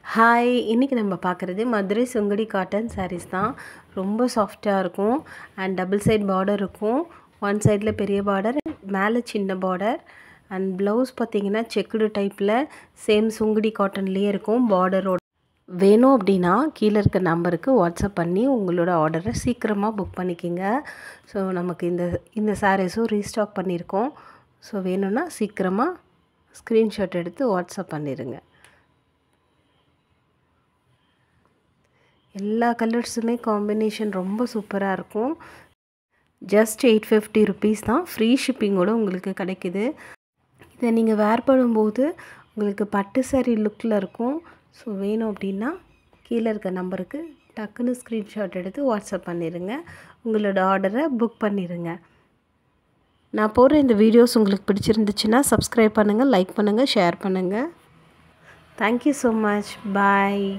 Hi, இன்றைக்கி நம்ம பார்க்குறது மதுரை சுங்குடி காட்டன் சாரீஸ் தான். ரொம்ப சாஃப்டாக இருக்கும் அண்ட் டபுள் சைட் பார்டர் இருக்கும். ஒன் சைடில் பெரிய பார்டர், மேலே சின்ன பார்டர் அண்ட் ப்ளவுஸ் பார்த்திங்கன்னா செக்குடு டைப்பில் சேம் சுங்குடி காட்டன்லேயே இருக்கும் பார்டரோட. வேணும் அப்படின்னா கீழே இருக்க நம்பருக்கு வாட்ஸ்அப் பண்ணி உங்களோட ஆர்டரை சீக்கிரமாக புக் பண்ணிக்கிங்க. ஸோ நமக்கு இந்த சாரீஸும் ரீஸ்டாக் பண்ணியிருக்கோம். ஸோ வேணும்னா சீக்கிரமாக ஸ்க்ரீன்ஷாட் எடுத்து வாட்ஸ்அப் பண்ணிடுங்க. எல்லா கலர்ஸுமே காம்பினேஷன் ரொம்ப சூப்பராக இருக்கும். ஜஸ்ட் 850 ருபீஸ் தான். ஃப்ரீ ஷிப்பிங்கோடு உங்களுக்கு கிடைக்குது. இதை நீங்கள் வேர் பண்ணும்போது உங்களுக்கு பட்டு சாரீ லுக்கில் இருக்கும். ஸோ வேணும் அப்படின்னா கீழே இருக்க நம்பருக்கு டக்குன்னு ஸ்க்ரீன்ஷாட் எடுத்து வாட்ஸ்அப் பண்ணிடுங்க. உங்களோட ஆர்டரை புக் பண்ணிடுங்க. நான் போடுற இந்த வீடியோஸ் உங்களுக்கு பிடிச்சிருந்துச்சுன்னா சப்ஸ்கிரைப் பண்ணுங்கள், லைக் பண்ணுங்கள், ஷேர் பண்ணுங்கள். Thank you so much. பாய்.